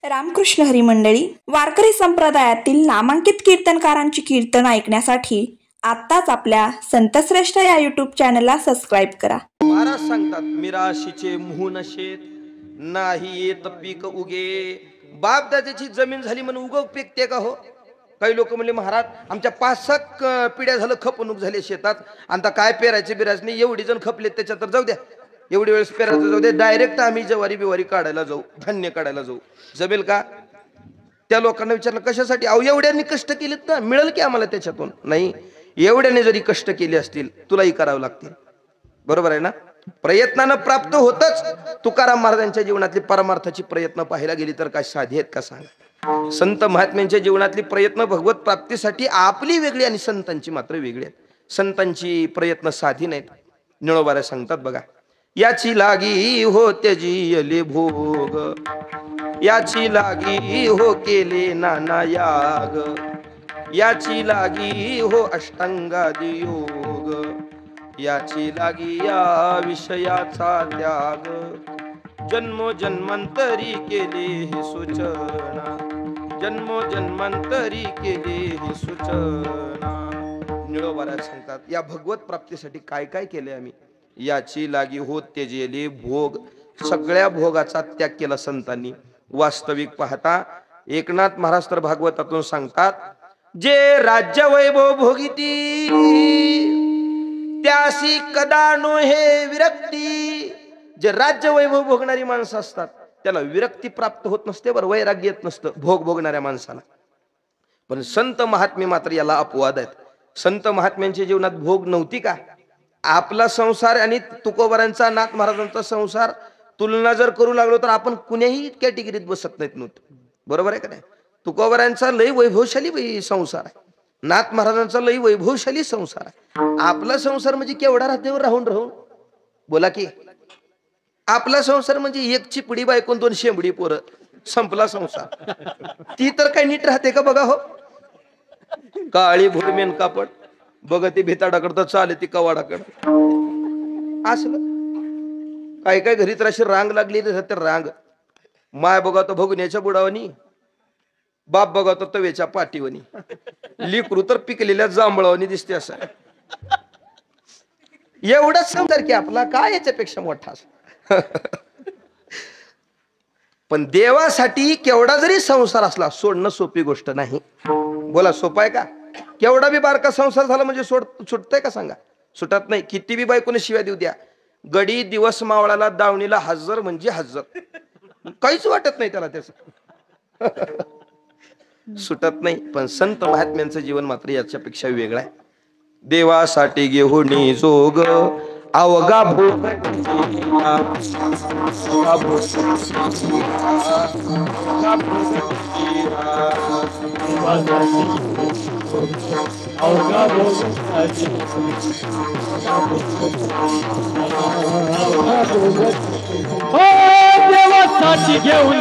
रामकृष्ण हरी मंडळी, वारकरी संप्रदायातील नामांकित कीर्तनकारांची कीर्तन ऐकण्यासाठी आत्ताच आपल्या संतश्रेष्ठ या यूट्यूब चॅनलला सबस्क्राईब करा. महाराज सांगतात, मिराशीचे मुहून शेत नाही येत पीक उगे. बाप दादाची जमीन झाली म्हणून उगव पिकते का हो? काही लोक म्हणले, महाराज आमच्या 5-6 पिढ्या झालं खपणूक झाली शेतात, आता काय पेरायचे बिरायचे नाही, एवढी जण खपले त्याच्यात तर जाऊ द्या, एवढी वेळेस पेरायचं जाऊ दे, डायरेक्ट आम्ही ज्वारी बिवारी काढायला जाऊ, धान्य काढायला जाऊ, जमेल का? त्या लोकांना विचारलं कशासाठी? अहो एवढ्यांनी कष्ट केलेत ना, मिळेल की आम्हाला त्याच्यातून? नाही, एवढ्याने जरी कष्ट केले असतील तुलाही करावं लागतील. बरोबर आहे ना? प्रयत्नानं प्राप्त होतच. तुकाराम महाराजांच्या जीवनातली परमार्थाची प्रयत्न पाहायला गेली तर काय साधी आहेत का सांगा? संत महात्म्यांच्या जीवनातली प्रयत्न भगवत प्राप्तीसाठी आपली वेगळी आणि संतांची मात्र वेगळी आहेत. संतांची प्रयत्न साधी नाहीत. निळोबाला सांगतात बघा, याची लागी हो त्यजियले भोग, याची लागी हो केले नाना याग, याची लागी हो अष्टांगादी योग, याची लागी या विषयाचा त्याग, जन्मोजन्मांतरी केले हे सूचना, जन्मोजन्मांतरी केले हे सूचना. निळोबाला सांगतात, या भगवत प्राप्तीसाठी काय काय केले आम्ही. याची लागी होत त्यजेले भोग, सगळ्या भोगाचा त्याग केला संतांनी. वास्तविक पाहता एकनाथ महाराज तर भागवतातून सांगतात, जे राज्य वैभव भोगिती त्यासी कदा नो हे विरक्ती. जे राज्य वैभव भोगणारी माणसं असतात त्याला विरक्ती प्राप्त होत नसते, बरं वैराग्य येत नसतं भोग भोगणाऱ्या माणसाला. पण संत महात्मे मात्र याला अपवाद आहेत. संत महात्म्यांच्या जीवनात भोग नव्हती का? आपला संसार आणि तुकोबारांचा, नाथ महाराजांचा संसार तुलना जर करू लागलो तर आपण कुण्याही कॅटेगरीत बसत नाहीत नव्हतं. बरोबर आहे का नाही? तुकोबारांचा लय वैभवशाली संसार आहे, नाथ महाराजांचा लय वैभवशाली संसार आहे. आपला संसार म्हणजे केवढा राहतेवर राहून राहून बोला की, आपला संसार म्हणजे 1 चिपडी बायको 2 शेंबडी पोरं, संपला संसार. ती तर काही नीट राहते का बघा हो? काळी भुरमेन कापड बघ, ती भिताडाकडं चाले ती कवाडाकड असलं. काही काही घरी तर अशी रांग लागलेली राहते, रांग. माय बघा तो भगुन्याच्या बुडावणी, बाप बघा तो तव्याच्या पाठीवणी, लिकरू तर पिकलेल्या जांभळावणी दिसते. असं एवढंच समजा की आपला काय याच्यापेक्षा मोठा. पण देवासाठी केवढा जरी संसार असला सोडणं सोपी गोष्ट नाही. बोला, सोपं आहे का? केवढा बी बारका संसार झाला म्हणजे सुटतंय का सांगा? सुटत नाही. किती बी बायकोने शिव्या देऊ द्या, गडी दिवस मावळाला दावणीला हजर म्हणजे हजर, काहीच वाटत नाही त्याला, त्याच सुटत नाही. पण संत महात्म्यांचं जीवन मात्र याच्यापेक्षा वेगळं आहे. देवासाठी घेऊन जोग अवघा भोग, देवासाठी घेऊन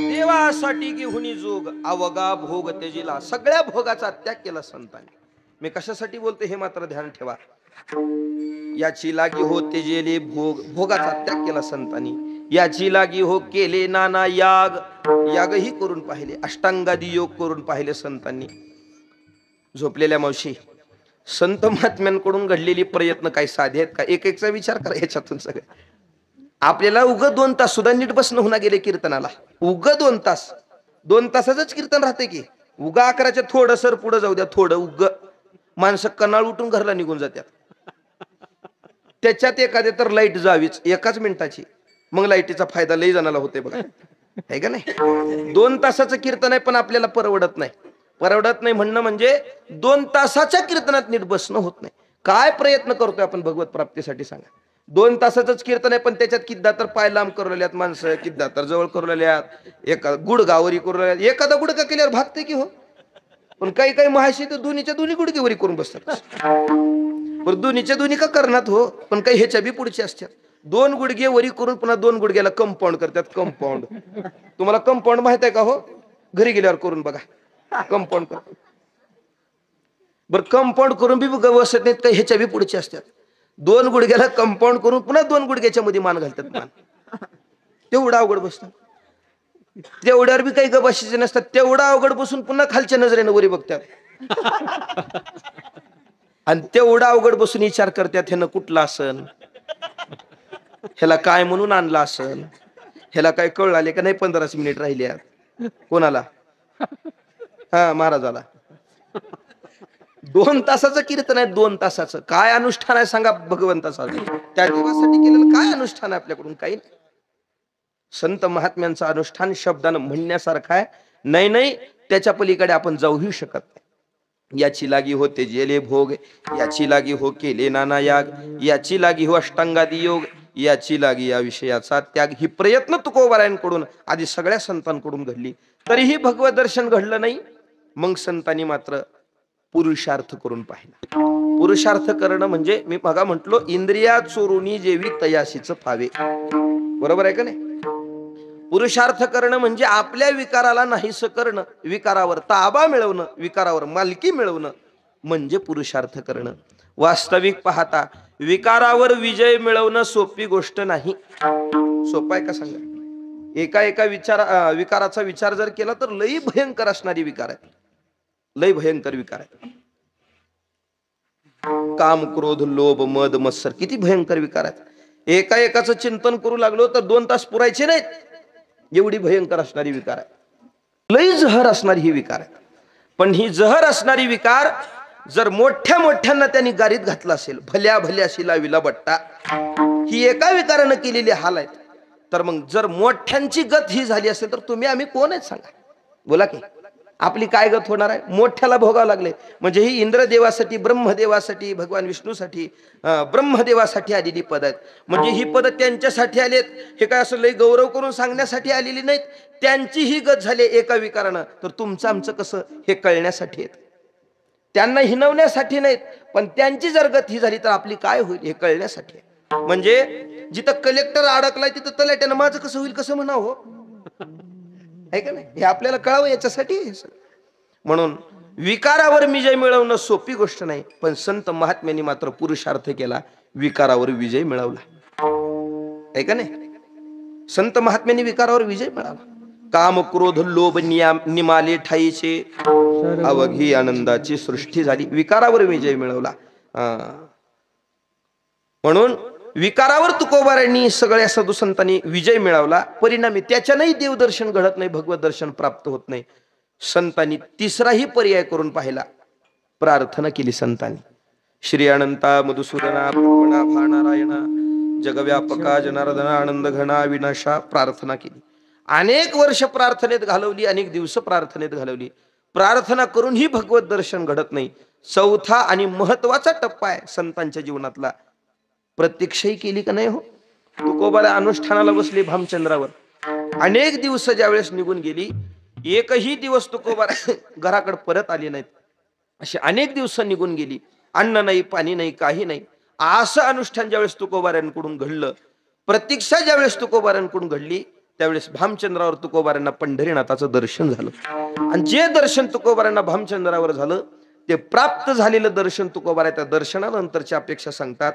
देवासाठी घेऊन जोग अवघा भोग त्यजिला. सगळ्या भोगाचा त्याग केला संतांनी. मी कशासाठी बोलतो हे मात्र ध्यान ठेवा. याची लागी हो त्यजेले भोग, भोगाचा त्याग केला संतांनी. याची लागी हो केले नाना याग, यागही करून पाहिले, अष्टांगादी योग करून पाहिले संतांनी. झोपलेल्या मावशी, संत महात्म्यांकडून घडलेली प्रयत्न काही साधे आहेत का? एक एकचा विचार करा याच्यातून. सगळे आपल्याला उग 2 तास सुद्धा नीट बसणं होणार गेले कीर्तनाला. उग 2 तास, 2 तासाच कीर्तन राहते की. उगा 11च्या थोडं सर पुढे जाऊ द्या, थोडं उग माणसं कनाळ उठून घरला निघून जातात. त्याच्यात एखाद्या तर लाईट जावीच 1 मिनिटाची, मग लाईटीचा फायदा लई जणाला होते बघा, आहे का नाही? 2 तासाचं कीर्तन आहे पण आपल्याला परवडत नाही. परवडत नाही म्हणणं म्हणजे 2 तासाच्या कीर्तनात नीट बसणं होत नाही. काय प्रयत्न करतोय आपण भगवत प्राप्तीसाठी सांगा? 2 तासाचंच कीर्तन आहे पण त्याच्यात किद्दा तर पाय लांब करलेल्यात माणसं, किद्दा तर जवळ करलेल्यात, एका गुडगावरी करलेल्यात. एखादा गुडगा केल्यावर भागते की हो, पण काही काही महाशी तर दोन्हीच्या दोन्ही गुडघेवरी करून बसतात. पण दोन्हीच्या दोन्ही का करणार हो, पण काही ह्याच्या बी पुढचे असतात. 2 गुडघे वरी करून पुन्हा 2 गुडघ्याला कंपाऊंड करतात. कंपाऊंड तुम्हाला कंपाऊंड माहित आहे का हो? घरी गेल्यावर करून बघा कंपाऊंड कर. बरं कंपाऊंड करून बी बसत नाहीत काही ह्याच्या बी पुढचे असतात. 2 गुडघ्याला कंपाऊंड करून पुन्हा 2 गुडघ्याच्या मध्ये मान घालतात. मान तेवढं अवघड बसतात. तेवढ्यावर बी काही गबाशीचे नसतात. तेवढा अवघड बसून पुन्हा खालच्या नजरेनं वरी बघतात. आणि तेवढा अवघड बसून विचार करतात ह्यानं कुठला आसन, ह्याला काय म्हणून आणला असन, ह्याला काय कळ आले का नाही. 15 मिनिट राहिले कोणाला? हा महाराजाला. 2 तासाचं कीर्तन आहे. 2 तासाचं काय अनुष्ठान आहे सांगा भगवंतासाठी? त्या देवासाठी केलेलं काय अनुष्ठान आहे आपल्याकडून? काही नाही. संत महात्म्यांचं अनुष्ठान शब्दानं म्हणण्यासारखं आहे. नाही नाही त्याच्या पलीकडे आपण जाऊही शकत नाही. याची लागी होते जेले भोग, याची लागी हो केले नाना याग, याची लागी हो अष्टांगादी योग, याची लागी या विषयाचा त्याग. ही प्रयत्न तुकोबारायांकडून आधी सगळ्या संतांकडून घडली, तरीही भगवत दर्शन घडलं नाही. मग संतांनी मात्र पुरुषार्थ करून पाहिला. पुरुषार्थ करणं म्हणजे मी मगा म्हटलो, इंद्रिया चोरुनी जेवी तयाशीच फावे. बरोबर आहे का नाही? पुरुषार्थ करणं म्हणजे आपल्या विकाराला नाहीस करणं, विकारावर ताबा मिळवणं, विकारावर मालकी मिळवणं म्हणजे पुरुषार्थ करणं. वास्तविक पाहता विकारावर विजय मिळवणं सोपी गोष्ट नाही. सोपं आहे का सांगा? एका विकाराचा विचार जर केला तर लई भयंकर असणारी विकार आहे. लई भयंकर विकार आहे. काम क्रोध लोभ मद मत्सर किती भयंकर विकार आहेत. एकाचं चिंतन करू लागलो तर 2 तास पुरायचे नाहीत. एवढी भयंकर असणारी विकार आहे. लई जहर असणारी ही विकार आहे. पण ही जहर असणारी विकार जर मोठ्या मोठ्यांना त्यांनी गारीत घातला असेल, भल्या भल्याशी लाविला बट्टा, ही एका विकारानं केलेली हाल आहेत. तर मग जर मोठ्यांची गत ही झाली असेल तर तुम्ही आम्ही कोण आहेत सांगा? बोला की आपली काय गत होणार आहे? मोठ्याला भोगावं लागले म्हणजे ही इंद्रदेवासाठी, ब्रह्मदेवासाठी, भगवान विष्णूसाठी, ब्रह्मदेवासाठी आलेली पद आहेत. म्हणजे ही पद त्यांच्यासाठी आलेत. हे काय असं लई गौरव करून सांगण्यासाठी आलेली नाहीत. त्यांची ही गत झाली एका विकारानं, तर तुमचं आमचं कसं हे कळण्यासाठी आहेत. त्यांना हिनवण्यासाठी नाहीत, पण त्यांची जर गत ही झाली तर आपली काय होईल हे कळण्यासाठी. म्हणजे जिथं कलेक्टर अडकलाय तिथं तलाट्यानं माझं कसं होईल कसं म्हणावं आहे का नाही? हे आपल्याला कळावं याच्यासाठी. म्हणून विकारावर विजय मिळवणं सोपी गोष्ट नाही. पण संत महात्म्यांनी मात्र पुरुषार्थ केला, विकारावर विजय मिळवला. आहे का नाही? संत महात्म्यांनी विकारावर विजय मिळवला. काम क्रोध लोभ निमाले ठाईचे, अवघी आनंदाची सृष्टी झाली. विकारावर विजय मिळवला. म्हणून विकारावर तुकोबारांनी सगळ्या साधू संतांनी विजय मिळवला. परिणामी त्याच्यानंही देवदर्शन घडत नाही, भगवत दर्शन प्राप्त होत नाही. संतांनी तिसराही पर्याय करून पाहिला. प्रार्थना केली संतांनी. श्री अनंता मधुसूदना ब्रह्मणा भानारायणा जगव्यापका जनार्दना आनंद घना विनाशा प्रार्थना केली. अनेक वर्ष प्रार्थनेत घालवली, अनेक दिवस प्रार्थनेत घालवली. प्रार्थना करूनही भगवत दर्शन घडत नाही. चौथा आणि महत्वाचा टप्पा आहे संतांच्या जीवनातला. प्रतीक्षाही केली का नाही हो? तुकोबाला अनुष्ठानाला बसली भामचंद्रावर. अनेक दिवस ज्यावेळेस निघून गेली, एकही दिवस तुकोबारा घराकडे परत आली नाहीत. अशी अनेक दिवस निघून गेली. अन्न नाही, पाणी नाही, काही नाही. असं अनुष्ठान ज्यावेळेस तुकोबारांकडून घडलं, प्रतीक्षा ज्यावेळेस तुकोबारांकडून घडली, त्यावेळेस भामचंद्रावर तुकोबारांना पंढरीनाथाचं दर्शन झालं. आणि जे दर्शन तुकोबारांना भामचंद्रावर झालं ते प्राप्त झालेलं दर्शन तुकोबारा त्या दर्शनानंतरची अपेक्षा सांगतात.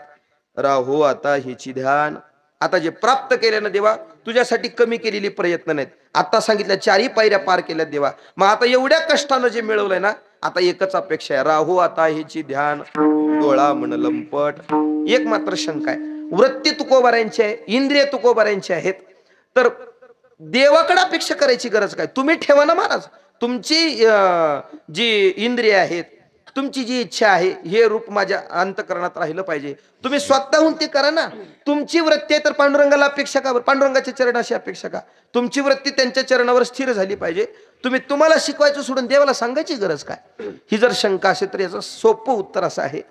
राहो आता हिची ध्यान. आता जे प्राप्त केल्यानं देवा तुझ्यासाठी कमी केलेली प्रयत्न नाहीत. आता सांगितल्या 4ही पायऱ्या पार केल्यात देवा. मग आता एवढ्या कष्टानं जे मिळवलंय ना, आता एकच अपेक्षा आहे. राहो आता हिची ध्यान, डोळा मन लंपट. एक मात्र शंका आहे. वृत्ती तुकोबारांची आहे, इंद्रिय तुकोबारांची आहेत, तर देवाकडे अपेक्षा करायची गरज काय? तुम्ही ठेवा ना महाराज. तुमची जी इंद्रिय आहेत, तुमची जी इच्छा आहे, हे रूप माझ्या अंतकरणात राहिलं पाहिजे. तुम्ही स्वतःहून ते करा ना. तुमची वृत्ती आहे तर पांडुरंगाला अपेक्षा का? पांडुरंगाच्या चरणाशी अपेक्षा का? तुमची वृत्ती त्यांच्या चरणावर स्थिर झाली पाहिजे. तुम्हाला शिकवायचं सोडून देवाला सांगायची गरज काय? ही जर शंका असेल तर याचं सोपं उत्तर असं आहे,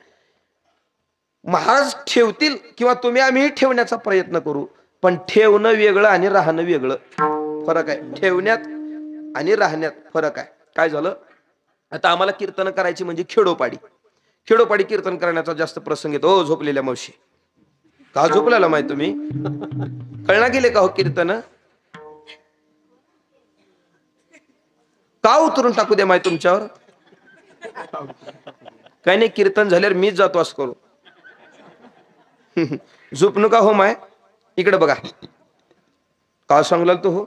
महाराज ठेवतील किंवा तुम्ही आम्ही ठेवण्याचा प्रयत्न करू, पण ठेवणं वेगळं आणि राहणं वेगळं. फरक आहे. ठेवण्यात आणि राहण्यात फरक आहे. काय झालं? आता आम्हाला कीर्तन करायची म्हणजे खेडोपाडी. खेडोपाडी कीर्तन करण्याचा जास्त प्रसंग येतो. ओ झोपलेल्या मावशी, का झोपलेला माहिती तुम्ही? कळना गेले का हो कीर्तन? का उतरून टाकू द्या माहिती तुमच्यावर? काही नाही, कीर्तन झाल्यावर मीच जातो असं करू. झोप नका हो माय. इकडे बघा, का सांगलाल तो हो?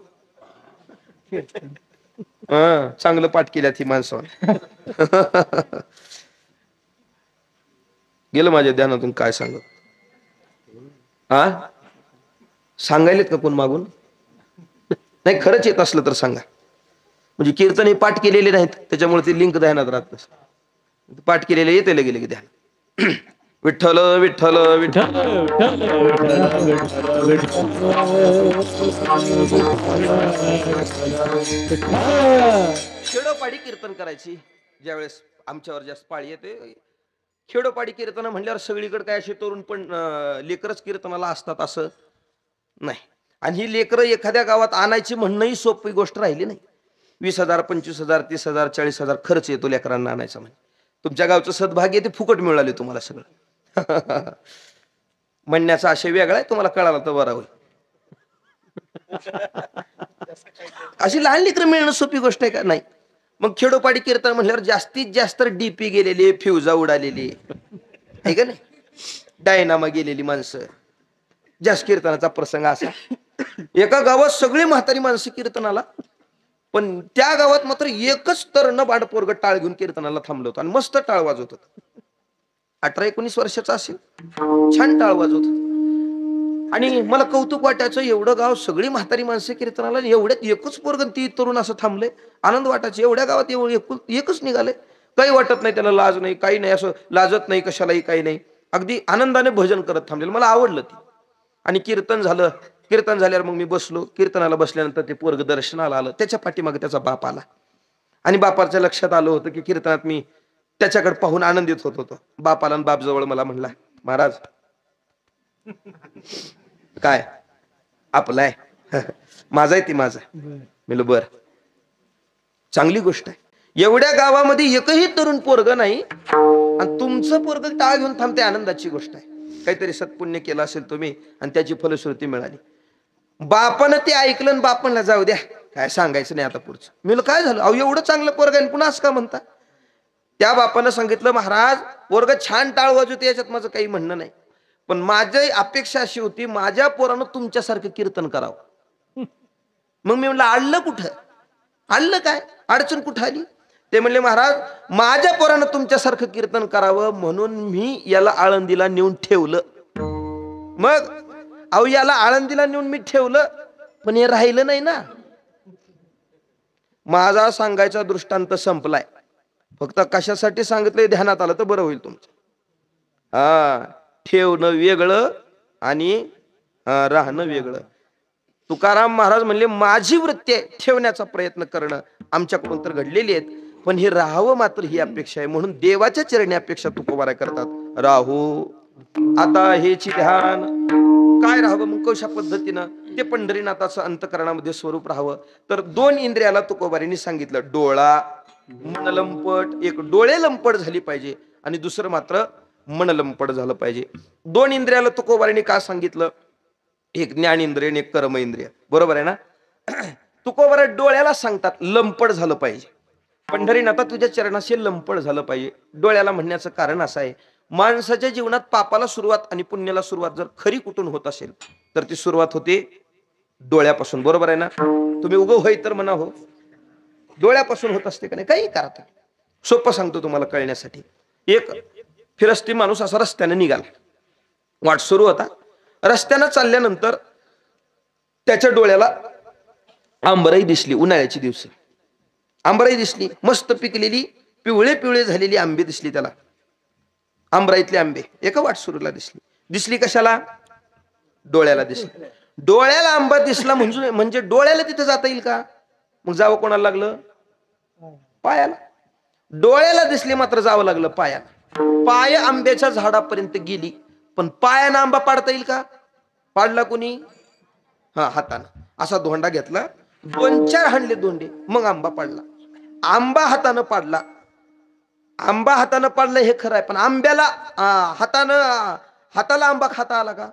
चांगलं पाठ केल्यात ही माणसं. गेलं माझ्या ध्यानातून काय सांगत. सांगायलेत का कोण मागून? नाही, खरंच येत असलं तर सांगा. म्हणजे कीर्तन हे पाठ केलेले नाहीत त्याच्यामुळे ते लिंक ध्यानात राहत. पाठ केलेले येते लगे लगे ध्यान. विठ्ठल विठ्ठल विठ्ठल. खेडोपाडी कीर्तन करायची ज्यावेळेस आमच्यावर जास्त पाळी येते. खेडोपाडी कीर्तन म्हणल्यावर सगळीकडे काय असे तरुण पण लेकरच कीर्तनाला असतात असं नाही. आणि ही लेकरं एखाद्या गावात आणायची म्हणणंही सोपी गोष्ट राहिली नाही. 20,000 25,000 30,000 40,000 खर्च येतो लेकरांना आणायचा. म्हणजे तुमच्या गावचं सद्भाग्य ते फुकट मिळाले तुम्हाला सगळं. म्हणण्याचा आशय वेगळा आहे, तुम्हाला कळाला तर बरा होईल. अशी लहान लेकरं मिळणं सोपी गोष्ट आहे का? नाही. मग खेडोपाडी कीर्तन म्हणल्यावर जास्तीत जास्त डीपी गेलेले, फ्युजा उडालेली आहे का नाही, डायनामा गेलेली माणसं, जास्त कीर्तनाचा प्रसंग असा. एका गावात सगळी म्हातारी माणसं कीर्तनाला, पण त्या गावात मात्र एकच तरुण बाळ पोरग टाळ घेऊन कीर्तनाला थांबलं होतं आणि मस्त टाळ वाजवत होत. 18-19 वर्षाचा असेल, छान टाळ वाजवत होत. आणि मला कौतुक वाटायचं, एवढं गाव सगळी म्हातारी माणसं कीर्तनाला, एवढ्यात एकच पोरग ती तरुण असं थांबले. आनंद वाटायचा, एवढ्या गावात एकच निघाले. काही वाटत नाही, त्याला लाज नाही, काही नाही, असं लाजत नाही कशालाही, काही नाही, अगदी आनंदाने भजन करत थांबलेलं. मला आवडलं ती. आणि कीर्तन झालं. कीर्तन झाल्यावर मग मी बसलो. कीर्तनाला बसल्यानंतर ते पोरग दर्शनाला आलं. त्याच्या पाठीमागे त्याचा बाप आला आणि बापाच्या लक्षात आलं होतं की कीर्तनात मी त्याच्याकडे पाहून आनंदित होत होतो. बाप आला आणि बाप जवळ मला म्हणला, महाराज काय आपलाय? माझा आहे ती माझा. मी बर, चांगली गोष्ट आहे. एवढ्या गावामध्ये एकही तरुण पोरग नाही आणि तुमचं पोरग टाळ घेऊन थांबते, आनंदाची गोष्ट आहे. काहीतरी सत्पुण्य केलं असेल तुम्ही आणि त्याची फलश्रुती मिळाली. बापानं ते ऐकलं आणि बाप म्हणला, जाऊ द्या, काय सांगायचं नाही आता पुढचं. मी काय झालं? अहो एवढं चांगलं पोरग आहे पुन्हा असं का म्हणता? त्या बापानं सांगितलं, महाराज पोरग छान टाळ वाजवते, याच्यात माझं काही म्हणणं नाही, पण माझी अपेक्षा अशी होती माझ्या पोरानं तुमच्यासारखं कीर्तन करावं. मग मी म्हणलं, अडलं कुठं? अडलं काय? अडचण कुठं आली? ते म्हणले, महाराज माझ्या पोरानं तुमच्यासारखं कीर्तन करावं म्हणून मी याला आळंदीला नेऊन ठेवलं. मग अहो याला आळंदीला नेऊन मी ठेवलं, पण हे राहिलं नाही ना. माझा सांगायचा दृष्टांत संपलाय. फक्त कशासाठी सांगितलंय ध्यानात आलं तर बरं होईल तुमचं. ठेवणं वेगळं आणि राहणं वेगळं. तुकाराम महाराज म्हणले, माझी वृत्ती आहे ठेवण्याचा प्रयत्न करणं, आमच्याकडून तर घडलेली आहेत, पण हे राहावं मात्र ही अपेक्षा आहे. म्हणून देवाच्या चरणी अपेक्षा तुकोबारा करतात, राहू आता हेची ध्यान. काय राहावं मग कशा पद्धतीनं? ते पंढरीनाथाचं अंतकरणामध्ये स्वरूप राहावं. तर 2 इंद्रियाला तुकोबारीने सांगितलं, डोळा मनलंपट. एक डोळे लंपट झाली पाहिजे आणि दुसरं मात्र मन लंपट झालं पाहिजे. 2 इंद्रियाला तुकोबारीने का सांगितलं? एक ज्ञानेंद्रिय आणि एक कर्म इंद्रिय. बरोबर आहे ना? तुकोबारा डोळ्याला सांगतात लंपट झालं पाहिजे. पंढरीनाथा तुझ्या चरणाशी लंपट झालं पाहिजे. डोळ्याला म्हणण्याचं कारण असं आहे, माणसाच्या जीवनात पापाला सुरुवात आणि पुण्याला सुरुवात जर खरी कुठून होत असेल तर ती सुरुवात होते डोळ्यापासून. बरोबर आहे ना? तुम्ही उगव होय तर म्हणा हो, डोळ्यापासून होत असते का नाही? काही करा. सोपं सांगतो तुम्हाला कळण्यासाठी. एक फिरस्ती माणूस असा रस्त्याने निघाला, वाट सुरू होता. रस्त्यानं चालल्यानंतर त्याच्या डोळ्याला आंबराई दिसली. उन्हाळ्याची दिवस आंबराई दिसली, मस्त पिकलेली पिवळे पिवळे झालेली आंबे दिसली त्याला. आंबराईतले आंबे एका वाट सुरूला दिसली. कशाला? डोळ्याला दिसली. डोळ्याला आंबा दिसला म्हणजे डोळ्याला तिथे जाता येईल का? मग जावं कोणाला लागलं? पायाला. डोळ्याला दिसली मात्र जावं लागलं पायाला. पाय आंब्याच्या झाडापर्यंत गेली, पण पायानं आंबा पाडता येईल का? पाडला कोणी? हातानं. असा धोंडा घेतला, 2-4 हाणले दोंडे, मग आंबा पाडला. आंबा हातानं पाडला आंबा हातानं पाडलं हे खरं आहे, पण आंब्याला हाताला आंबा खाता आला का?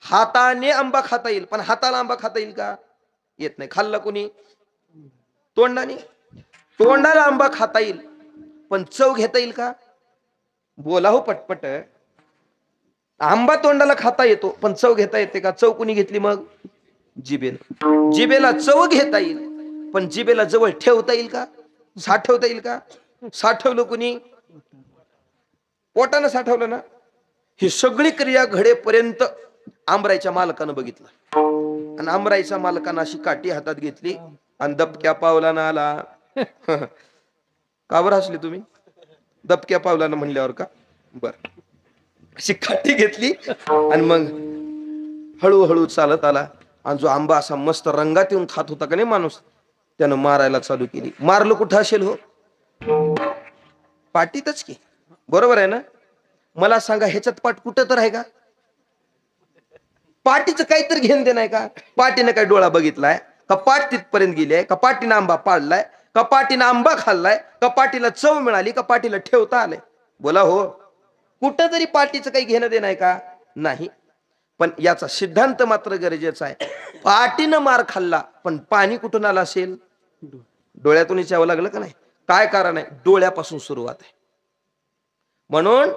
हाताने आंबा खाता येईल, पण हाताला आंबा खाता येईल का? येत नाही. खाल्लं कोणी? तोंडाने. तोंडाला आंबा खाता येईल, पण चव घेता येईल का? बोला हो पटपट. आंबा तोंडाला खाता येतो, पण चव घेता येते का? चव कुणी घेतली मग? जिभेला. जिभेला चव घेता येईल, पण जिभेला जवळ ठेवता येईल का? साठवता येईल का? साठवलं कुणी? पोटानं साठवलं ना. ही सगळी क्रिया घडेपर्यंत आंबराईच्या मालकानं बघितलं, आणि आंबराईच्या मालकानं अशी काठी हातात घेतली आणि दबक्या पावलानं आला. का बरं हसले तुम्ही? दबक्या पावलानं म्हणल्यावर का? बर. अशी काठी घेतली आणि मग हळूहळू चालत आला, आणि जो आंबा असा मस्त रंगात येऊन खात होता का नाही माणूस, त्यानं मारायला चालू केली. मारलं कुठं असेल हो? पाटीतच की. बरोबर आहे ना? मला सांगा, ह्याच्यात पाठ कुठं तर आहे का? पाटीचं काहीतरी घेणं देणं आहे का? पाटीनं काय डोळा बघितलाय का? पाट तिथपर्यंत गेली का? पाटीनं आंबा पाडलाय का? पाटीनं आंबा खाल्लाय का? पाटीला चव मिळाली का? पाटीला ठेवता आलंय? बोला हो. कुठं तरी पाटीचं काही घेणं देणं आहे का? नाही. पण याचा सिद्धांत मात्र गरजेचा आहे. पाटीनं मार खाल्ला, पण पाणी कुठून आलं असेल? डोळ्यातूनच यावं लागलं का नाही? काय कारण आहे? डोळ्यापासून सुरुवात आहे. म्हणून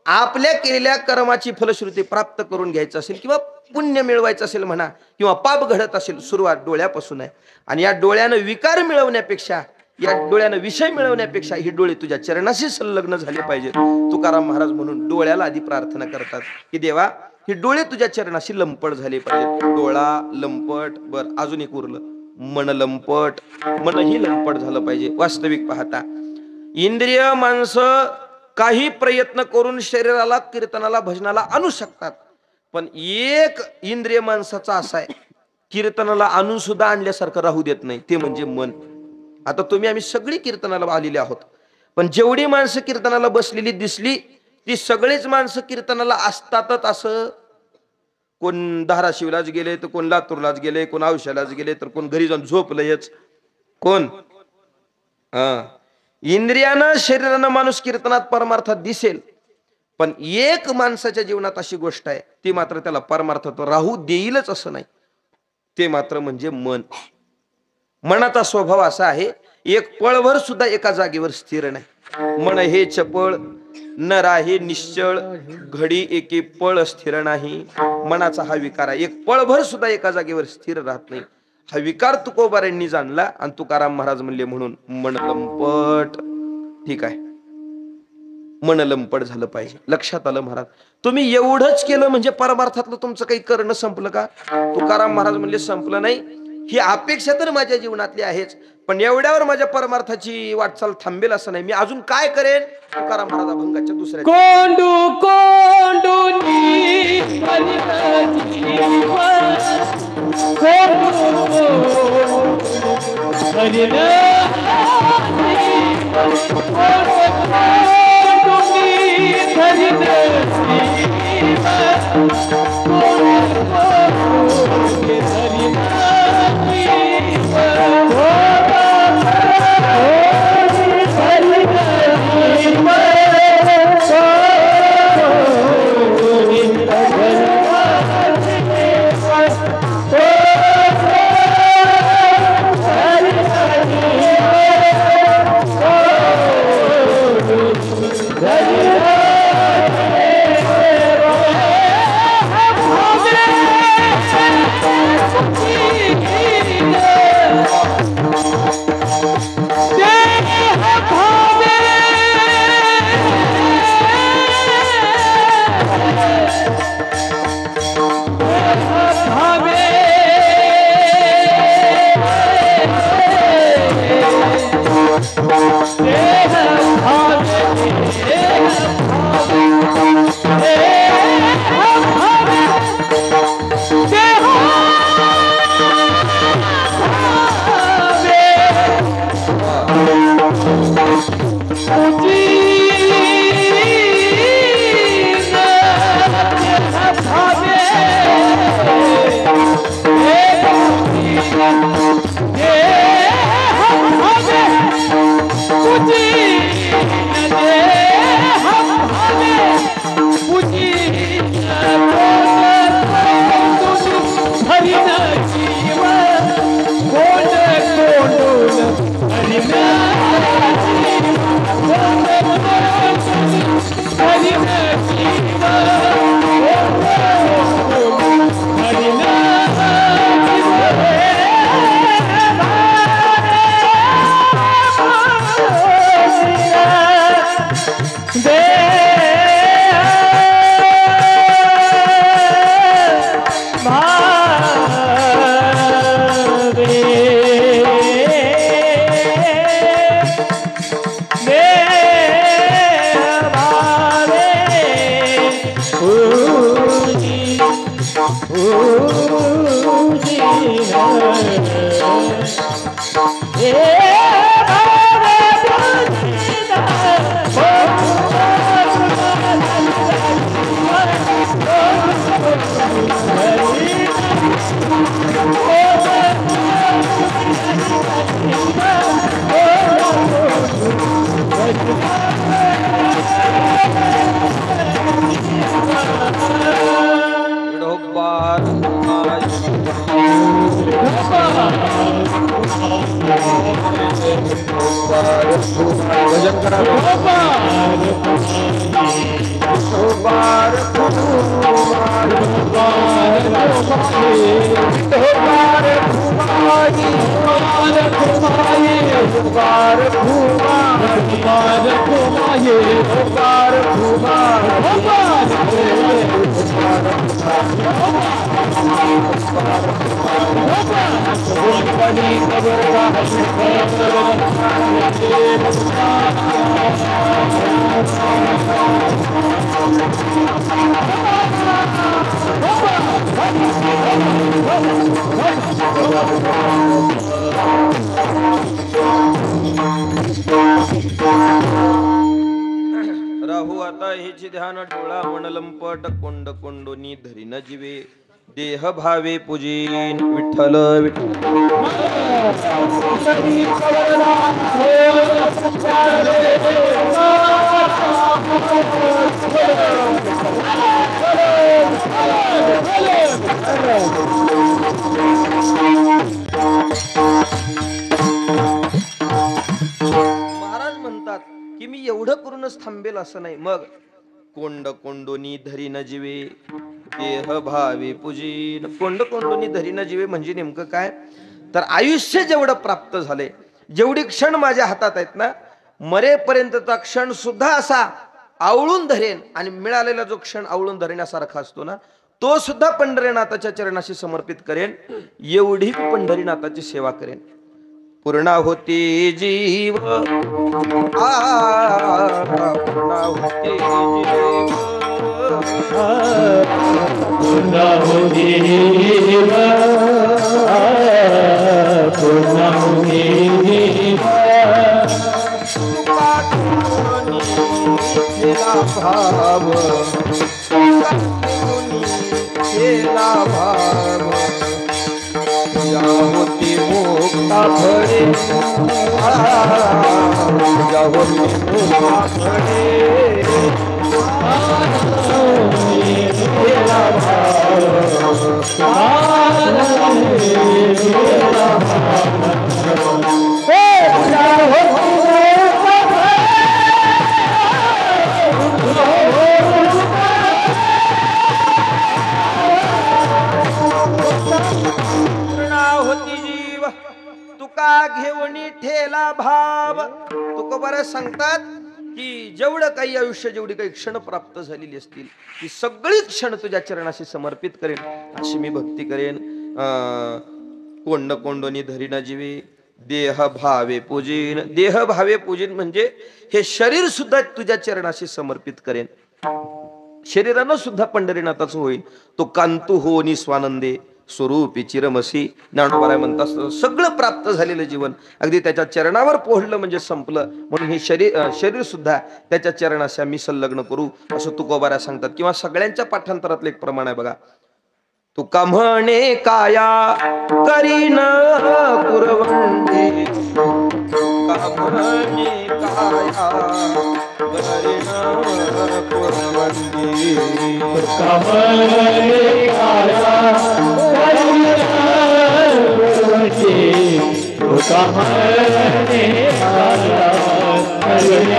आपल्या केलेल्या कर्माची फलश्रुती प्राप्त करून घ्यायचं असेल, किंवा पुण्य मिळवायचं असेल म्हणा, किंवा पाप घडत असेल, सुरुवात डोळ्यापासून आहे. आणि या डोळ्यानं विकार मिळवण्यापेक्षा, या डोळ्यानं विषय मिळवण्यापेक्षा ही डोळे तुझ्या चरणाशी संलग्न झाले पाहिजेत. तुकाराम महाराज म्हणून डोळ्याला आधी प्रार्थना करतात की देवा, ही डोळे तुझ्या चरणाशी लंपट झाले पाहिजेत. डोळा लंपट, बर अजून एक उरलं, मन लंपट. मनही लंपट झालं पाहिजे. वास्तविक पाहता इंद्रिय माणसं काही प्रयत्न करून शरीराला कीर्तनाला भजनाला आणू शकतात, पण एक इंद्रिय माणसाचा असा आहे, कीर्तनाला आणून सुद्धा आणल्यासारखं राहू देत नाही, ते म्हणजे मन. आता आम्ही सगळी कीर्तनाला आलेले आहोत, पण जेवढी माणसं कीर्तनाला बसलेली दिसली, ती सगळीच माणसं कीर्तनाला असतातच असं? कोण धाराशिवलाच गेले, तर कोण लातूरलाच गेले, कोण औषधालाच गेले, तर कोण घरी जाऊन झोपलंयच. कोण? इंद्रियानं शरीरानं माणूस कीर्तनात परमार्थात दिसेल, पण एक माणसाच्या जीवनात अशी गोष्ट आहे, ती मात्र त्याला परमार्थात राहू देईलच असं नाही, ते मात्र म्हणजे मन. मनाचा स्वभाव असा आहे, एक पळभर सुद्धा एका जागेवर स्थिर नाही. मन हे चपळ न राहे निश्चळ, घडी एके पळ स्थिर नाही. मनाचा हा विकार आहे, एक पळभर सुद्धा एका जागेवर स्थिर राहत नाही. हा विकार तुकोबारांनी जाणला, आणि तुकाराम महाराज म्हणले म्हणून मन लंपट. ठीक आहे, मन लंपट झालं पाहिजे. लक्षात आलं महाराज? तुम्ही एवढंच केलं म्हणजे परमार्थातलं तुमचं काही करणं संपलं का? तुकाराम महाराज म्हणले संपलं नाही. ही अपेक्षा तर माझ्या जीवनातली आहेच, पण एवढ्यावर माझ्या परमार्थाची वाटचाल थांबेल असं नाही. मी अजून काय करेन? तुकाराम महाराज अभंगाच्या दुसऱ्या कोंडू राहू आता हिची ध्यान डोळा मनलंपट कोंड कोंडोनी धरी न जीवे देह भावे पूजीन विठ्ठल महाराज म्हणतात की मी एवढं करूनच थांबेल असं नाही. मग कोंड कोंडोनी धरी न जीवे देह भावे पूजीन. कोंड कोंडोनी धरी न जीवे म्हणजे नेमकं काय तर आयुष्य जेवढं प्राप्त झाले, जेवढी क्षण माझ्या हातात आहेत ना, मरेपर्यंतचा क्षण सुद्धा असा आवळून धरेन आणि मिळालेला जो क्षण आवळून धरण्यासारखा असतो ना, तो सुद्धा पंढरीनाथाच्या चरणाशी समर्पित करेन. एवढी पंढरीनाथाची सेवा करेन. पूर्णा होती जीव पूर्णा होती जीव पूर्णा होती जीव पूर्णा होती जीव भाव भाव जाहोती मोक्ता फळे जाहोती मोक्ता फळे घेवणी ठेला भाव. तुकोबारा सांगतात की जेवढं काही आयुष्य, जेवढी काही क्षण प्राप्त झालेली असतील ती सगळी क्षण तुझ्या चरणाशी समर्पित करेन, अशी मी भक्ती करेन. कोंड कोंडोनी धरी न जीवे देह भावे पूजीन. देह भावे पूजीन म्हणजे हे शरीर सुद्धा तुझ्या चरणाशी समर्पित करेन. शरीरानं सुद्धा पंढरीनाथाचं होईल. तो कांतू हो नि स्वानंदे स्वरूपी चिरमसी. ज्ञानोबा म्हणतात सगळं प्राप्त झालेलं जीवन अगदी त्याच्या चरणावर पोहोचलं म्हणजे संपलं. म्हणून हे शरीर सुद्धा त्याच्या चरणाशी आम्ही संलग्न करू असं तुकोबारा सांगतात. किंवा सगळ्यांच्या पाठांतरातलं एक प्रमाण आहे बघा. तुका म्हणे काया करीन पुरवंडी तुका म्हणे काया करीन पुरवंडी तुका म्हणे काया करीन पुरवंडी तुका म्हणे काया करीन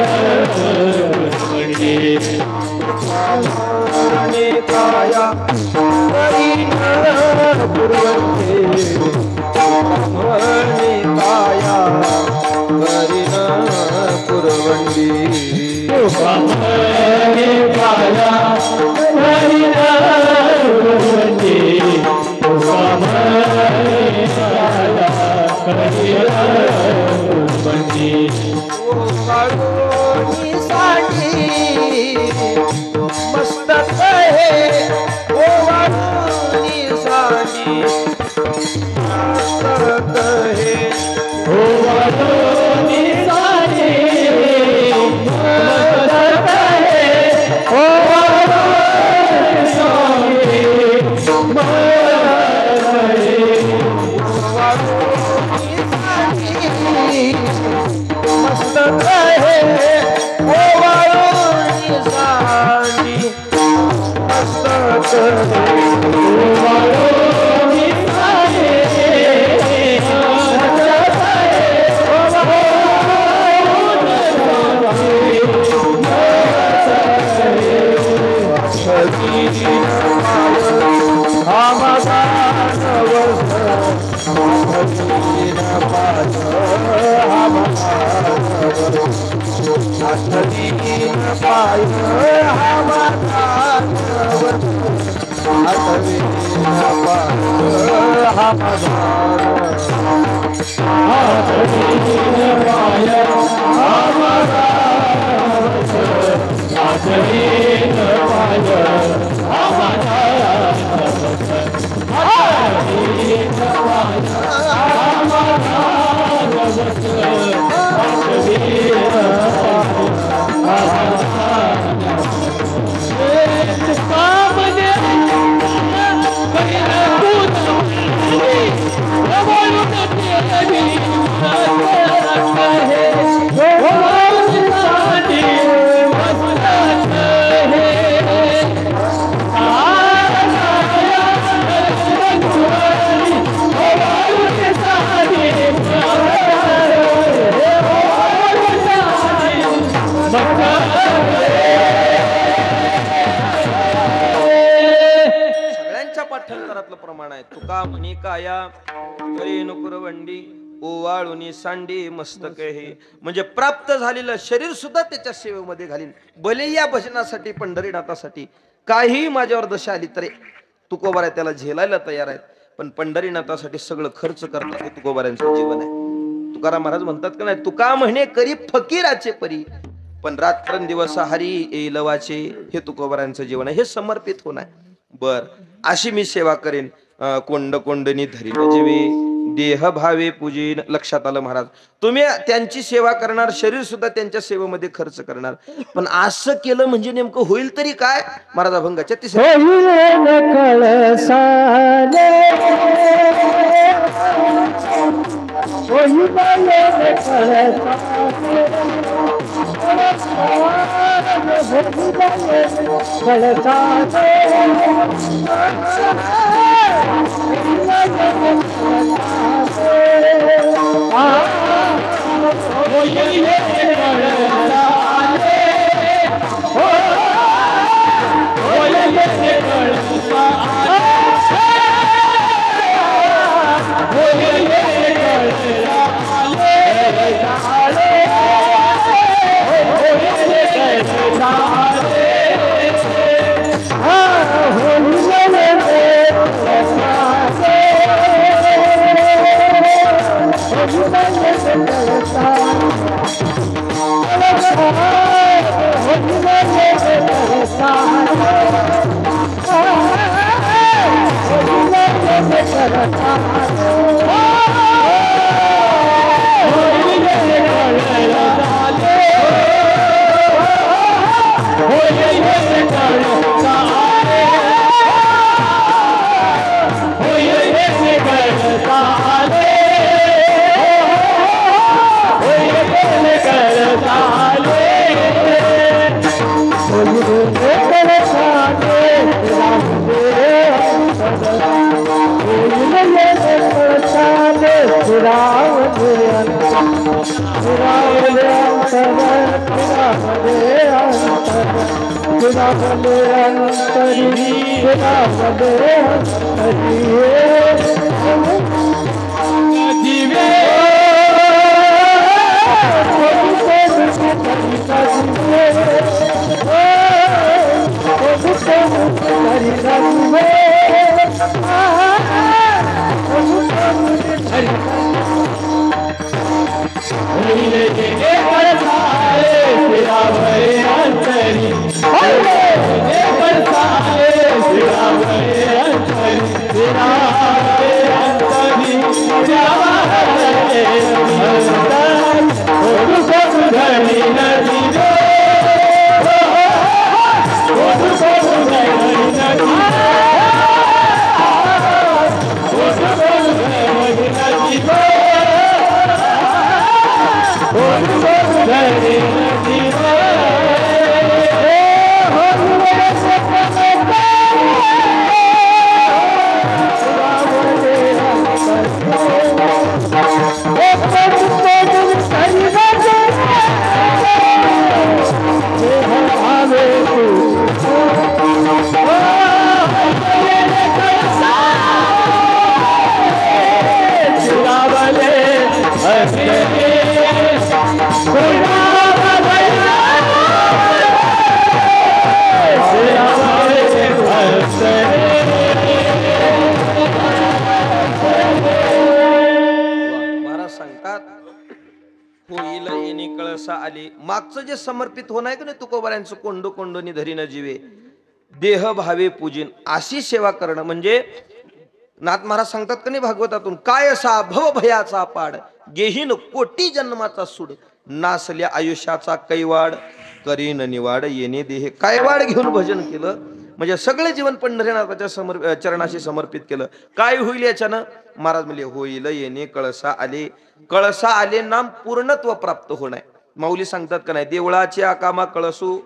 पुरवंडी म्हणे काया करीन पुरवंडी म्हणे काया करीन पुरवंडी तुका म्हणे काया करीन पुरवंडी तुका म्हणे काया करीन पुरवंडी. साठी मस्तक हे ओ वाळूनी मस्तक आहे ओवाळून सांडी मस्तक प्रमाण आहे. तुका म्हणी काया करे नुकुरवंडी ओवाळुनी सांडी मस्तक हे, म्हणजे प्राप्त झालेलं शरीर सुद्धा त्याच्या सेवेमध्ये घालीन. भले या भजनासाठी पंढरीनाथासाठी काही माझ्यावर दशा आली तरी तुकोबारा त्याला झेलायला तयार आहेत. पण पंढरीनाथासाठी सगळं खर्च करतात हे तुकोबाऱ्यांचं जीवन आहे. तुकाराम महाराज म्हणतात का नाही, तुका म्हणे करी फकीराचे परी पण रात्रंदिवस हरी येलवाचे, हे तुकोबाऱ्यांचं जीवन आहे. हे समर्पित होणार. बर, अशी मी सेवा करेन. कोंड कोंडनी धरीन जीवे देह भावे पूजीन. लक्षात आलं महाराज, तुम्ही त्यांची सेवा करणार, शरीर सुद्धा त्यांच्या सेवेमध्ये खर्च करणार. पण असं केलं म्हणजे नेमकं होईल तरी काय? महाराज अभंगाच्या तिसऱ्या आले. मागचं जे समर्पित होणं आहे की नाही तुकोबाऱ्यांचं, कोंडो कोंडोनी धरीन जीवे देह भावे पूजिन, अशी सेवा करणं म्हणजे नाथ महाराज सांगतात का नाही भागवतातून, काय असा भव भयाचा पाड गेहीन कोटी जन्माचा सूड, नासल्या आयुष्याचा कैवाड करीन निवाड येणे देह. कैवाड घेऊन भजन केलं म्हणजे सगळे जीवन पंढरीनाथाच्या चरणाशी समर्पित केलं. काय होईल याच्यानं? महाराज म्हणले होईल येणे कळसा आले. कळसा आले नाम पूर्णत्व प्राप्त होणार. माऊली सांगतात का नाही, देवळाची आकामा कळसू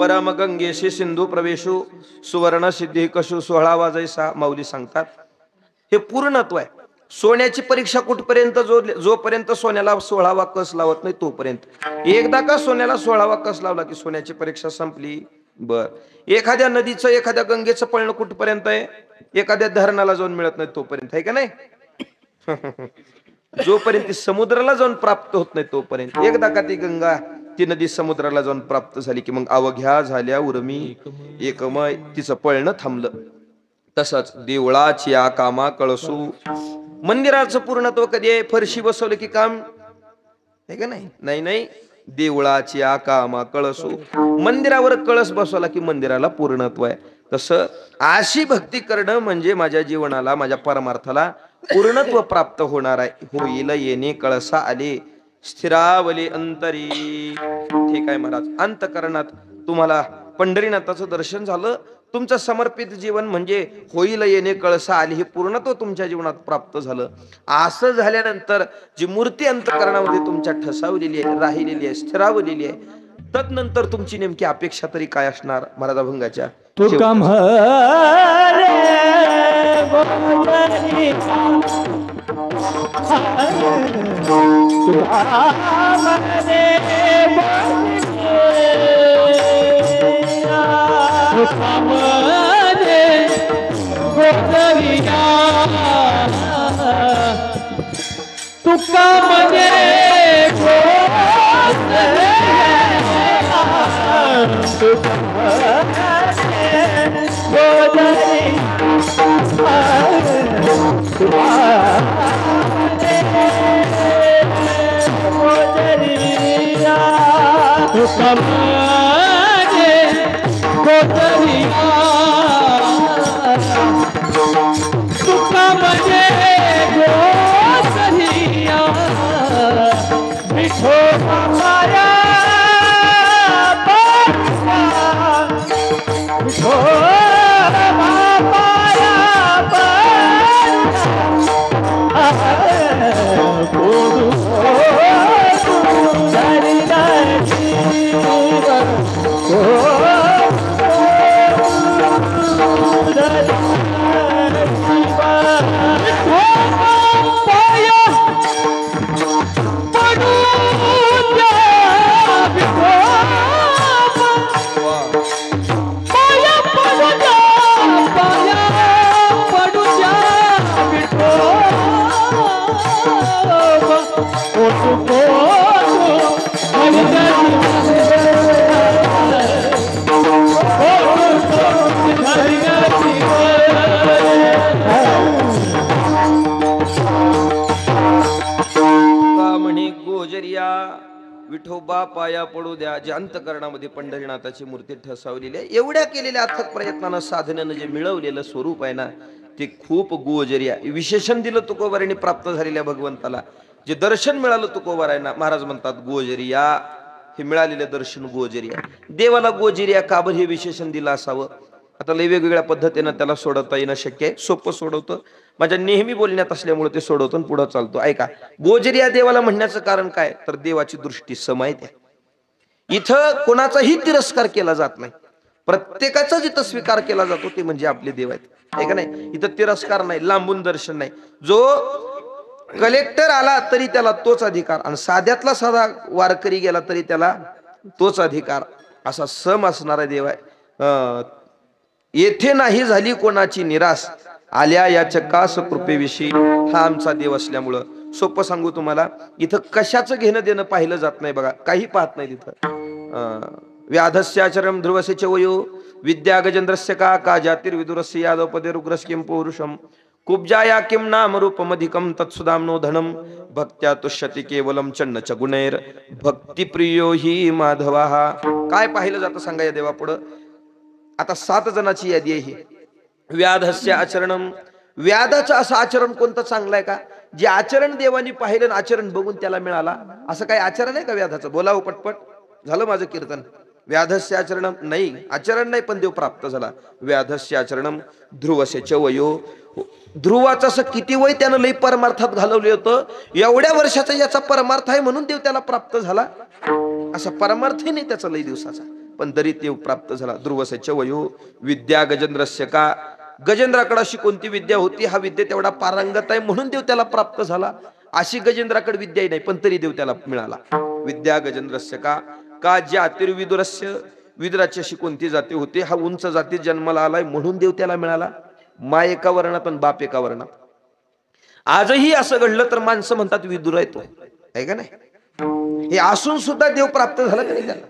परम गंगेशी सिंधू प्रवेशू सुवर्ण सिद्धी कशू सोहळावा जैसा. माऊली सांगतात हे पूर्णत्व आहे. सोन्याची परीक्षा कुठपर्यंत? जोपर्यंत सोन्याला 16वा कस लावत नाही तोपर्यंत. एकदा का सोन्याला 16वा कस लावला की सोन्याची परीक्षा संपली. बर, एखाद्या नदीचं एखाद्या गंगेचं पळणं कुठपर्यंत आहे? एखाद्या धरणाला जाऊन मिळत नाही तोपर्यंत, आहे का नाही? जोपर्यंत ती समुद्राला जाऊन प्राप्त होत नाही तोपर्यंत. एकदा का ती गंगा ती नदी समुद्राला जाऊन प्राप्त झाली की मग अवघ्या झाल्या उर्मी एकमय, तिचं पळणं थांबलं. तसंच देवळाची कामा कळसू, मंदिराचं पूर्णत्व कधी आहे? फरशी बसवलं की काम आहे का नाही? नाही नाही, देवळाची कामा कळसू, मंदिरावर कळस बसवला की मंदिराला पूर्णत्व आहे. तसं अशी भक्ती करणं म्हणजे माझ्या जीवनाला, माझ्या परमार्थाला पूर्णत्व प्राप्त होणार आहे. होईल येणे कळसा आले स्थिरावले अंतरी. ठीक आहे महाराज, अंतकरणात तुम्हाला पंढरीनाथाचं दर्शन झालं, तुमचं समर्पित जीवन म्हणजे होईल येणे कळसा आली हे पूर्णत्व तुमच्या जीवनात प्राप्त झालं. असं झाल्यानंतर जी मूर्ती अंतकरणामध्ये तुमच्या ठसावलेली आहे, राहिलेली आहे, स्थिरावलेली आहे, तदनंतर तुमची नेमकी अपेक्षा तरी काय असणार? महाराज अभंगाच्या तुका म्हणे बोलणी तुका म्हणे विठोबा पाया पडू द्या. जे अंतकरणामध्ये पंढरीनाथाची मूर्ती ठसावलेली आहे, एवढ्या केलेल्या अथक प्रयत्नानं साधनेनं जे मिळवलेलं स्वरूप आहे ना ते खूप गोजरिया. विशेषण दिलं तुकोबारांनी प्राप्त झालेल्या भगवंताला. जे दर्शन मिळालं तुकोबारांना, महाराज म्हणतात गोजरिया, हे मिळालेलं दर्शन गोजरिया. देवाला गोजरिया का बरं हे विशेषण दिलं असावं? आता लय वेगवेगळ्या पद्धतीनं त्याला सोडवता येणं शक्य आहे. सोपं सोडवतं, माझ्या नेहमी बोलण्यात असल्यामुळे ते सोडवतो आणि पुढे चालतो. ऐका, गोजरिया देवाला म्हणण्याचं कारण काय? तर देवाची दृष्टी समाहित आहे. इथं कोणाचाही तिरस्कार केला जात नाही, प्रत्येकाचा जिथं स्वीकार केला जातो ते म्हणजे आपले देव आहेत, आहे का नाही? इथं तिरस्कार नाही, लांबून दर्शन नाही. जो कलेक्टर आला तरी त्याला तोच अधिकार, आणि साध्यातला साधा वारकरी गेला तरी त्याला तोच अधिकार, असा सम असणारा देव आहे. येथे नाही झाली कोणाची निराश, आल्या या चक्कास कृपेविषयी, हा आमचा देव असल्यामुळं. सोपं सांगू तुम्हाला, इथं कशाचं घेणं देणं पाहिलं जात नाही बघा, काही पाहत नाही तिथं. व्याधस्याचरम ध्रुवसे च वयो विद्या गजेंद्रस्य का ज्यातिर्विदुरस्य यादव पदे रुग्रस किं पौरुषम कुब्जाया किम नाम रूपमधिकम तत्सुदाम्नो धनम भक्त्या तुष्यति केवलम चन्न च गुणैर भक्ती प्रियो ही माधवा. काय पाहिलं जातं सांगा या देवा पुढं. आता 7 जणांची यादी आहे. व्याधस्य आचरणम, व्याधाचं असं आचरण कोणतं चांगलं आहे का जे आचरण देवानी पाहिलं आचरण बघून त्याला मिळाला. असं काही आचरण आहे का व्याधाचं? बोलावं पटपट. झालं माझं कीर्तन. व्याधस्य आचरणम नाही, आचरण नाही पण देव प्राप्त झाला. व्याधस्य आचरणम ध्रुवस्य च वयो, ध्रुवाचं असं किती वय त्यानं लई परमार्थात घालवले होतं, एवढ्या वर्षाचा याचा परमार्थ आहे म्हणून देव त्याला प्राप्त झाला. असा परमार्थ नाही त्याचा लई दिवसाचा, पण तरी देव प्राप्त झाला. ध्रुवस्य च वयो विद्या गजेंद्रस्य का, गजेंद्राकडे अशी कोणती विद्या होती, हा विद्या तेवढा पारंगत आहे म्हणून देव त्याला प्राप्त झाला. अशी गजेंद्राकडे विद्याही नाही पण तरी देव त्याला मिळाला. विद्या गजेंद्रस्य का, का ज्यातिर्विदुरस्य, विदुराची अशी कोणती जाती होती, हा उंच जातीत जन्माला आलाय म्हणून देव त्याला मिळाला. माय एका वर्णात आणि बाप एका वर्णात. आजही असं घडलं तर माणसं म्हणतात विदुर आहे तो, आहे का नाही? हे असून सुद्धा देव प्राप्त झाला का नाही त्याला.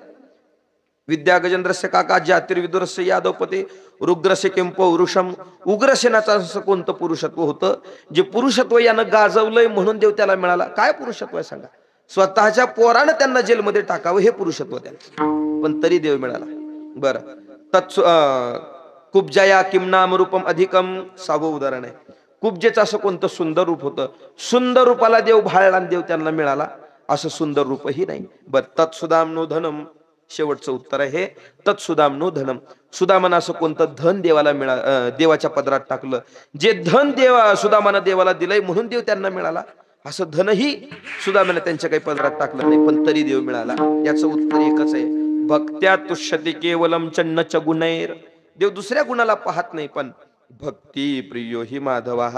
विद्या गजेंद्रस्य काका ज्यातिर्विदुरस्य यादवपते रुद्रस्य किं पौरुषम, उग्रसेनाचं असं कोणतं पुरुषत्व होतं जे पुरुषत्व यानं गाजवलंय म्हणून देव त्याला मिळाला. काय पुरुषत्व आहे सांगा? स्वतःच्या पोरानं त्यांना जेलमध्ये टाकावं हे पुरुषत्व त्यांचं, पण तरी देव मिळाला. बरं, कुब्जाया किम नाम रूपम अधिकम, 6वं उदाहरण आहे. कुब्जेचं असं कोणतं सुंदर रूप होतं, सुंदर रूपाला देव भाळला आणि देव त्यांना मिळाला. असं सुंदर रूपही नाही. बरं, तत्सुदाम्नो धनम, शेवटचं उत्तर आहे तत्सुदाम्नो धनम. सुदामानं असं कोणतं धन देवाला देवाच्या पदरात टाकलं जे धन सुदामानं देवाला दिलंय म्हणून देव त्यांना मिळाला. असं धनही सुदामानं त्यांच्या काही पदरात टाकलं नाही पण तरी देव मिळाला. याचं उत्तर एकच आहे, भक्त्या तुष्यति केवलम चन्न च गुणैर. देव दुसऱ्या गुणाला पाहत नाही पण भक्ती प्रियो ही माधवा,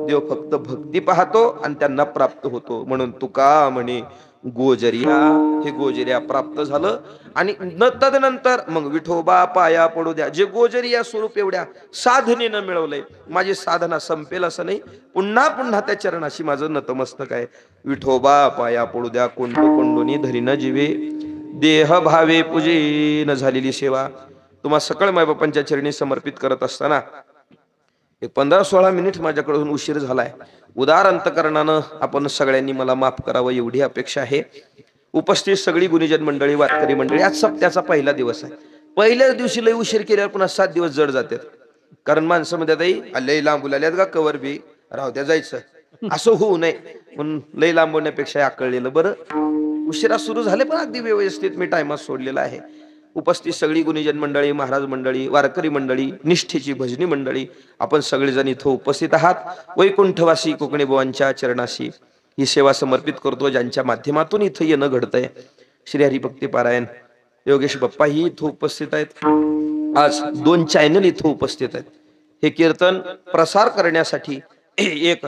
देव फक्त भक्ती पाहतो आणि त्यांना प्राप्त होतो. म्हणून तुका म्हणे गोजरिया, हे गोजरिया प्राप्त झालं. आणि तदनंतर मग विठोबा पाया पडू द्या, जे गोजरिया स्वरूप एवढ्या साधनेनं मिळवलंय, माझी साधना संपेल असं नाही, पुन्हा पुन्हा त्या चरणाशी माझं नतमस्तक आहे. विठोबा पाया पडू द्या, कोंडो कोंडोनी धरीन जीवे, देह भावे पूजेन झालेली सेवा. तुम्हा सकळ मायबापांच्या चरणी समर्पित करत असताना एक 15-16 मिनिट माझ्याकडून उशीर झालाय. उदार अंतकरणानं आपण सगळ्यांनी मला माफ करावं एवढी अपेक्षा आहे. उपस्थित सगळी गुणीजन मंडळी, वारकरी मंडळी, आज सप्त्याचा पहिला दिवस आहे. पहिल्याच दिवशी लय उशीर केल्यावर पुन्हा 7 दिवस जड जातात. कारण माणसं म्हणतात लय लांबू लागल्यात का कवर बी राहू द्या जायचं, असं होऊ नये म्हणून लय लांबवण्यापेक्षा आकळलेलं बरं. उशिरा सुरू झाले पण अगदी व्यवस्थित मी टायमात सोडलेला आहे. उपस्थित सगळी गुणीजन मंडळी, महाराज मंडळी, वारकरी मंडळी, निष्ठेची भजनी मंडळी, आपण सगळेजण इथं उपस्थित आहात. वैकुंठवासी कोकणी बुवांच्या चरणाशी ही सेवा समर्पित करतो ज्यांच्या माध्यमातून इथं येणं घडतंय. श्री हरिभक्ती पारायण योगेश बाप्पा ही इथं उपस्थित आहेत. आज 2 चॅनल इथं उपस्थित आहेत. हे कीर्तन प्रसार करण्यासाठी एक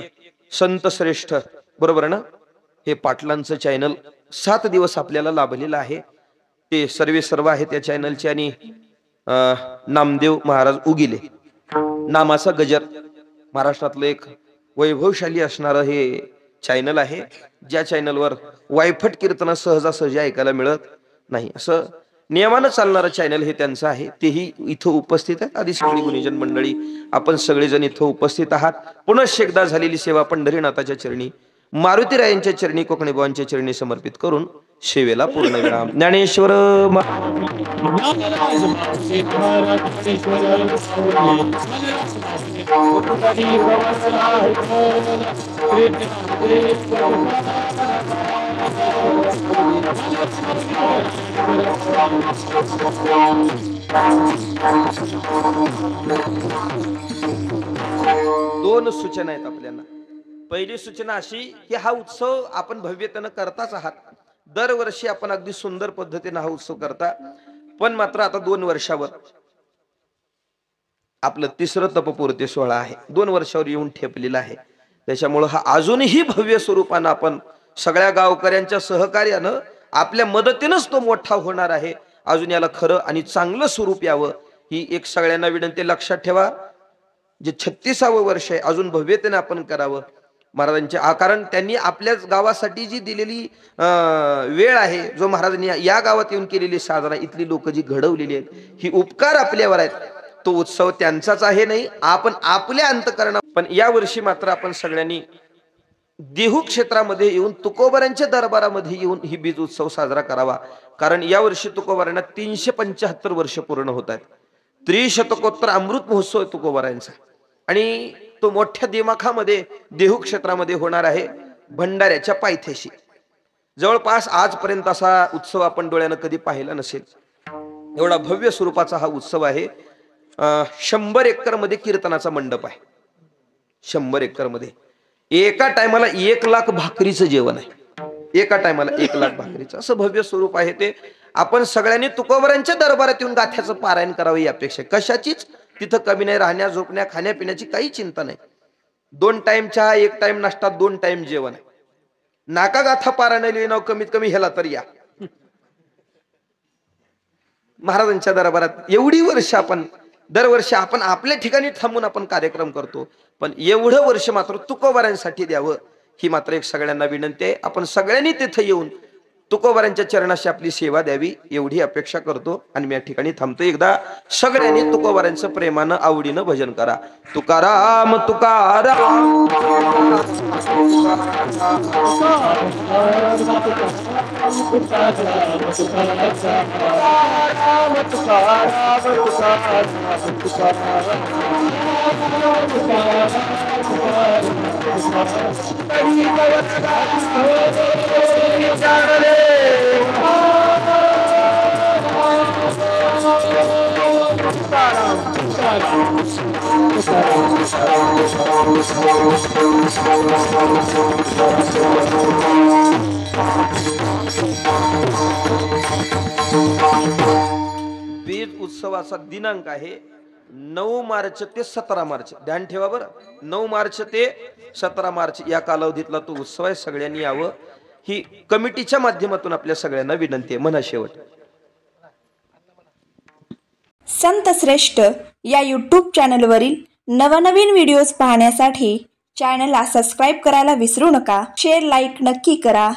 संत श्रेष्ठ, बरोबर ना, हे पाटलांचं चॅनल 7 दिवस आपल्याला लाभलेलं आहे. ते सर्व आहेत त्या चॅनलचे. आणि नामदेव महाराज उगिले नामाचा गजर, महाराष्ट्रातलं एक वैभवशाली असणारं हे चॅनल आहे, ज्या चॅनलवर वायफट कीर्तन सहजासहजी ऐकायला मिळत नाही, असं नियमानं चालणारं चॅनल हे त्यांचं आहे. तेही इथं उपस्थित आहेत. आधी सगळी गुणीजन मंडळी आपण सगळेजण इथं उपस्थित आहात. पुनश्च एकदा झालेली सेवा पंढरीनाथाच्या चरणी, मारुतीरायांच्या चरणी, कोकणी बुवांच्या चरणी समर्पित करून सेवेला पूर्णविराम. ज्ञानेश्वर दोन सूचना आहेत आपल्याला. पहिली सूचना अशी की हा उत्सव आपण भव्यतेनं करताच आहात. दरवर्षी आपण अगदी सुंदर पद्धतीने हा उत्सव करता, पण मात्र आता 2 वर्षावर आपलं 3रं तपपूर्ती सोहळा आहे. 2 वर्षावर येऊन ठेपलेला आहे. त्याच्यामुळे हा अजूनही भव्य स्वरूपानं आपण सगळ्या गावकऱ्यांच्या सहकार्यानं आपल्या मदतीनंच तो मोठा होणार आहे. अजून याला खरं आणि चांगलं स्वरूप यावं ही एक सगळ्यांना विनंती. लक्षात ठेवा, जे 36वं वर्ष आहे अजून भव्यतेने आपण करावं महाराजांच्या, कारण त्यांनी आपल्याच गावासाठी जी दिलेली वेळ आहे, जो महाराजांनी या गावात येऊन केलेली साधना, इथली लोक जी घडवलेली आहेत, ही उपकार आपल्यावर आहेत. तो उत्सव त्यांचाच आहे नाही, आपण आपल्या अंतःकरणात. पण या वर्षी मात्र आपण सगळ्यांनी देहू क्षेत्रामध्ये येऊन तुकोबारांच्या दरबारामध्ये येऊन ही बीज उत्सव साजरा करावा. कारण या वर्षी तुकोबारांना 375 वर्ष पूर्ण होत आहेत. त्रिशतकोत्तर अमृत महोत्सव आहे तुकोबारांचा आणि तो मोठ्या दिमाखामध्ये देहू क्षेत्रामध्ये होणार आहे भंडाऱ्याच्या पायथ्याशी. जवळपास आजपर्यंत असा उत्सव आपण डोळ्यानं कधी पाहिला नसेल, एवढा भव्य स्वरूपाचा हा उत्सव आहे. 100 एकर मध्ये कीर्तनाचा मंडप आहे. 100 एकर मध्ये एका टायमाला 1 लाख भाकरीचं जेवण आहे. एका टायमाला 1 लाख भाकरीचं असं भव्य स्वरूप आहे ते. आपण सगळ्यांनी तुकोबारांच्या दरबारात येऊन गाथ्याचं पारायण करावं ही अपेक्षा. कशाचीच तिथं कमी नाही, राहण्या झोपण्या खाण्यापिण्याची काही चिंता नाही. 2 टाइम चहा, 1 टाइम नाश्ता, 2 टाइम जेवण आहे. नाका गाथा पारायणाला नाव कमीत कमी ह्याला तर या. महाराजांच्या दरबारात एवढी वर्ष आपण दरवर्षी आपण आपल्या ठिकाणी थांबून आपण कार्यक्रम करतो, पण एवढं वर्ष मात्र तुकोबारांसाठी द्यावं ही मात्र एक सगळ्यांना विनंती आहे. आपण सगळ्यांनी तिथे येऊन तुकोबारांच्या चरणाशी आपली सेवा द्यावी एवढी अपेक्षा करतो आणि मी या ठिकाणी थांबतो. एकदा सगळ्यांनी तुकोबारांचं प्रेमानं आवडीनं भजन करा. तुकाराम तुकाराम बीज उत्सवाचा दिनांक आहे 9 मार्च ते 17 मार्च. ध्यान ठेवा बरं, 9 मार्च ते 17 मार्च या कालावधीतला तो उत्सव आहे. सगळ्यांनी यावं ही कमिटीच्या माध्यमातून आपल्या सगळ्यांना विनंती आहे. म्हणा शेवट. संत श्रेष्ठ या यूट्यूब चॅनलवरील नवनवीन व्हिडिओज पाहण्यासाठी चॅनलला सबस्क्राईब करायला विसरू नका. शेअर लाईक नक्की करा.